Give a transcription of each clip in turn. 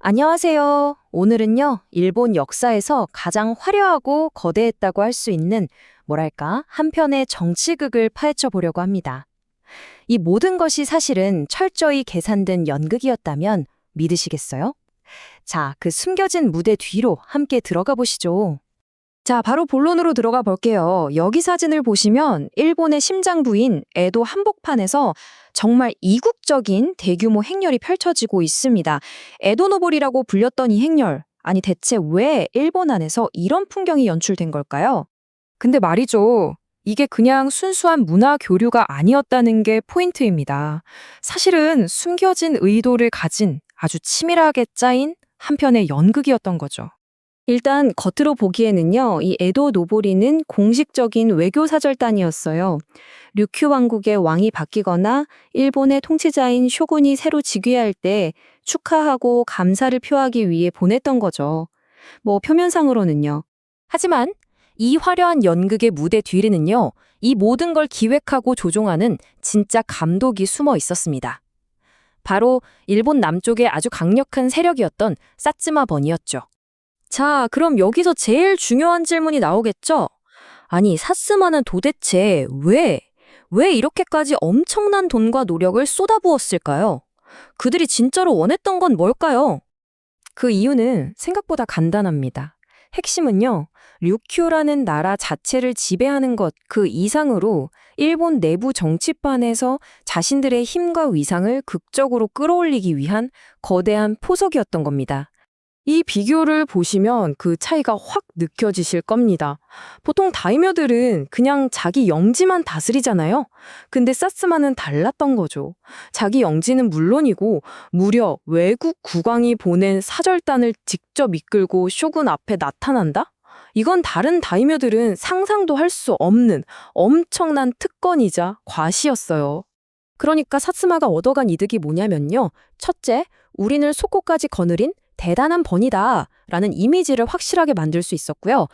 안녕하세요. 오늘은요, 일본 역사에서 가장 화려하고 거대했다고 할 수 있는, 뭐랄까, 한 편의 정치극을 파헤쳐 보려고 합니다. 이 모든 것이 사실은 철저히 계산된 연극이었다면 믿으시겠어요? 자, 그 숨겨진 무대 뒤로 함께 들어가 보시죠. 자, 바로 본론으로 들어가 볼게요. 여기 사진을 보시면 일본의 심장부인 에도 한복판에서 정말 이국적인 대규모 행렬이 펼쳐지고 있습니다. 에도 노블이라고 불렸던 이 행렬. 아니 대체 왜 일본 안에서 이런 풍경이 연출된 걸까요? 근데 말이죠. 이게 그냥 순수한 문화 교류가 아니었다는 게 포인트입니다. 사실은 숨겨진 의도를 가진 아주 치밀하게 짜인 한편의 연극이었던 거죠. 일단 겉으로 보기에는요, 이 에도 노보리는 공식적인 외교 사절단이었어요. 류큐 왕국의 왕이 바뀌거나 일본의 통치자인 쇼군이 새로 즉위할 때 축하하고 감사를 표하기 위해 보냈던 거죠. 뭐 표면상으로는요. 하지만 이 화려한 연극의 무대 뒤에는요, 이 모든 걸 기획하고 조종하는 진짜 감독이 숨어 있었습니다. 바로 일본 남쪽의 아주 강력한 세력이었던 사츠마번이었죠. 자, 그럼 여기서 제일 중요한 질문이 나오겠죠? 아니, 사스마는 도대체 왜 이렇게까지 엄청난 돈과 노력을 쏟아부었을까요? 그들이 진짜로 원했던 건 뭘까요? 그 이유는 생각보다 간단합니다. 핵심은요, 류큐라는 나라 자체를 지배하는 것 그 이상으로 일본 내부 정치판에서 자신들의 힘과 위상을 극적으로 끌어올리기 위한 거대한 포석이었던 겁니다. 이 비교를 보시면 그 차이가 확 느껴지실 겁니다. 보통 다이묘들은 그냥 자기 영지만 다스리잖아요. 근데 사스마는 달랐던 거죠. 자기 영지는 물론이고 무려 외국 국왕이 보낸 사절단을 직접 이끌고 쇼군 앞에 나타난다? 이건 다른 다이묘들은 상상도 할 수 없는 엄청난 특권이자 과시였어요. 그러니까 사스마가 얻어간 이득이 뭐냐면요. 첫째, 우린을 속고까지 거느린 대단한 번이다 라는 이미지를 확실하게 만들 수 있었고요.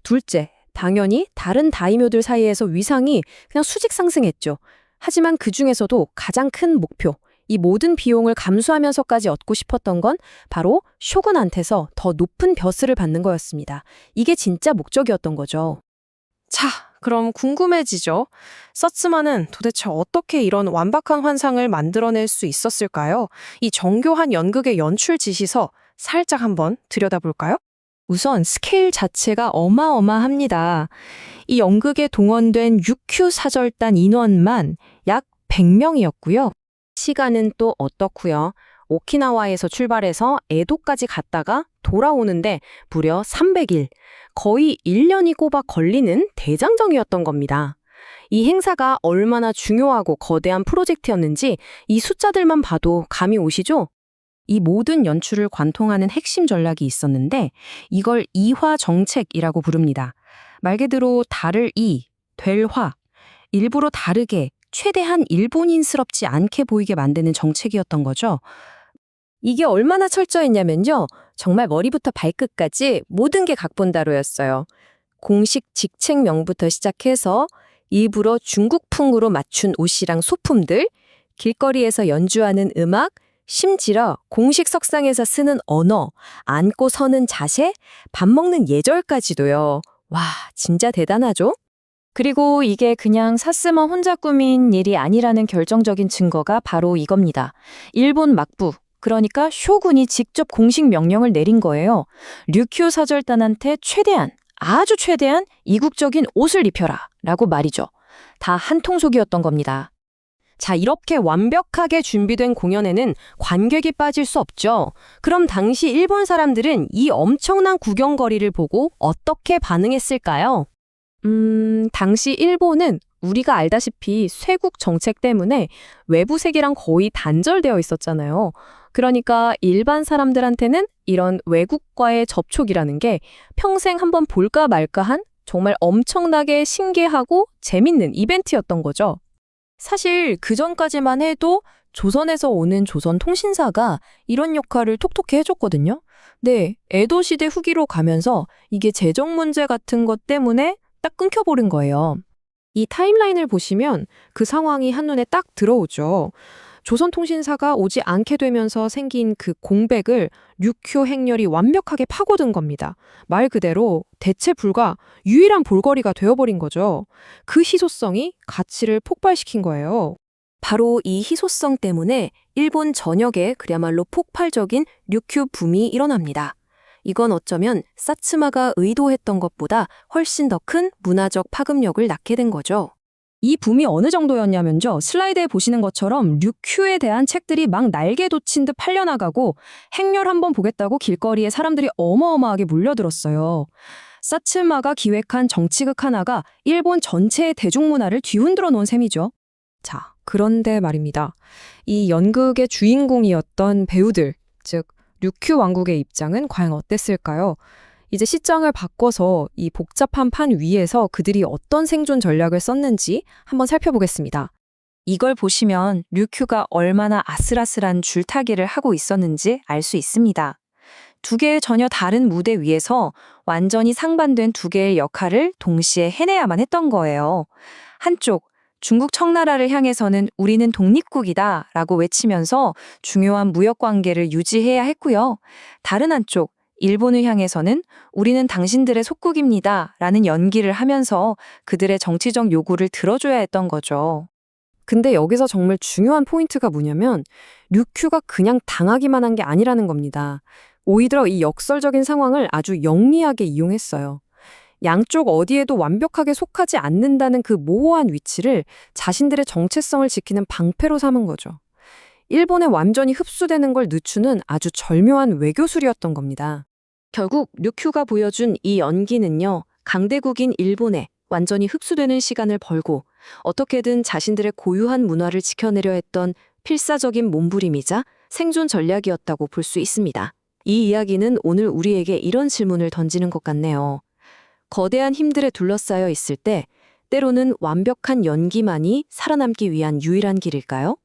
둘째, 당연히 다른 다이묘들 사이에서 위상이 그냥 수직 상승했죠. 하지만 그 중에서도 가장 큰 목표, 이 모든 비용을 감수하면서까지 얻고 싶었던 건 바로 쇼군한테서 더 높은 벼슬을 받는 거였습니다. 이게 진짜 목적이었던 거죠. 자, 그럼 궁금해지죠? 서츠마는 도대체 어떻게 이런 완벽한 환상을 만들어낼 수 있었을까요? 이 정교한 연극의 연출 지시서 살짝 한번 들여다볼까요? 우선 스케일 자체가 어마어마합니다. 이 연극에 동원된 6큐 사절단 인원만 약 100명이었고요. 시간은 또 어떻고요? 오키나와에서 출발해서 에도까지 갔다가 돌아오는데 무려 300일, 거의 1년이 꼬박 걸리는 대장정이었던 겁니다. 이 행사가 얼마나 중요하고 거대한 프로젝트였는지 이 숫자들만 봐도 감이 오시죠? 이 모든 연출을 관통하는 핵심 전략이 있었는데 이걸 이화 정책이라고 부릅니다. 말 그대로 다를 될 화, 일부러 다르게 최대한 일본인스럽지 않게 보이게 만드는 정책이었던 거죠. 이게 얼마나 철저했냐면요. 정말 머리부터 발끝까지 모든 게 각본다로였어요. 공식 직책명부터 시작해서 일부러 중국풍으로 맞춘 옷이랑 소품들, 길거리에서 연주하는 음악, 심지어 공식 석상에서 쓰는 언어, 앉고 서는 자세, 밥 먹는 예절까지도요. 와, 진짜 대단하죠? 그리고 이게 그냥 사스마 혼자 꾸민 일이 아니라는 결정적인 증거가 바로 이겁니다. 일본 막부, 그러니까 쇼군이 직접 공식 명령을 내린 거예요. 류큐 사절단한테 아주 최대한 이국적인 옷을 입혀라 라고 말이죠. 다 한통속이었던 겁니다. 자, 이렇게 완벽하게 준비된 공연에는 관객이 빠질 수 없죠. 그럼 당시 일본 사람들은 이 엄청난 구경거리를 보고 어떻게 반응했을까요? 당시 일본은 우리가 알다시피 쇄국 정책 때문에 외부 세계랑 거의 단절되어 있었잖아요. 그러니까 일반 사람들한테는 이런 외국과의 접촉이라는 게 평생 한번 볼까 말까한 정말 엄청나게 신기하고 재밌는 이벤트였던 거죠. 사실 그 전까지만 해도 조선에서 오는 조선 통신사가 이런 역할을 톡톡히 해줬거든요. 네, 에도 시대 후기로 가면서 이게 재정 문제 같은 것 때문에 딱 끊겨버린 거예요. 이 타임라인을 보시면 그 상황이 한눈에 딱 들어오죠. 조선통신사가 오지 않게 되면서 생긴 그 공백을 류큐 행렬이 완벽하게 파고든 겁니다. 말 그대로 대체 불가 유일한 볼거리가 되어버린 거죠. 그 희소성이 가치를 폭발시킨 거예요. 바로 이 희소성 때문에 일본 전역에 그야말로 폭발적인 류큐 붐이 일어납니다. 이건 어쩌면 사츠마가 의도했던 것보다 훨씬 더 큰 문화적 파급력을 낳게 된 거죠. 이 붐이 어느 정도였냐면요. 슬라이드에 보시는 것처럼 류큐에 대한 책들이 막 날개 돋친 듯 팔려나가고 행렬 한번 보겠다고 길거리에 사람들이 어마어마하게 몰려들었어요. 사츠마가 기획한 정치극 하나가 일본 전체의 대중문화를 뒤흔들어 놓은 셈이죠. 자, 그런데 말입니다. 이 연극의 주인공이었던 배우들, 즉 류큐 왕국의 입장은 과연 어땠을까요? 이제 시장을 바꿔서 이 복잡한 판 위에서 그들이 어떤 생존 전략을 썼는지 한번 살펴보겠습니다. 이걸 보시면 류큐가 얼마나 아슬아슬한 줄타기를 하고 있었는지 알 수 있습니다. 두 개의 전혀 다른 무대 위에서 완전히 상반된 두 개의 역할을 동시에 해내야만 했던 거예요. 한쪽, 중국 청나라를 향해서는 우리는 독립국이다 라고 외치면서 중요한 무역 관계를 유지해야 했고요. 다른 한쪽, 일본을 향해서는 우리는 당신들의 속국입니다 라는 연기를 하면서 그들의 정치적 요구를 들어줘야 했던 거죠. 근데 여기서 정말 중요한 포인트가 뭐냐면 류큐가 그냥 당하기만 한 게 아니라는 겁니다. 오히려 이 역설적인 상황을 아주 영리하게 이용했어요. 양쪽 어디에도 완벽하게 속하지 않는다는 그 모호한 위치를 자신들의 정체성을 지키는 방패로 삼은 거죠. 일본에 완전히 흡수되는 걸 늦추는 아주 절묘한 외교술이었던 겁니다. 결국 류큐가 보여준 이 연기는요, 강대국인 일본에 완전히 흡수되는 시간을 벌고 어떻게든 자신들의 고유한 문화를 지켜내려 했던 필사적인 몸부림이자 생존 전략이었다고 볼 수 있습니다. 이 이야기는 오늘 우리에게 이런 질문을 던지는 것 같네요. 거대한 힘들에 둘러싸여 있을 때 때로는 완벽한 연기만이 살아남기 위한 유일한 길일까요?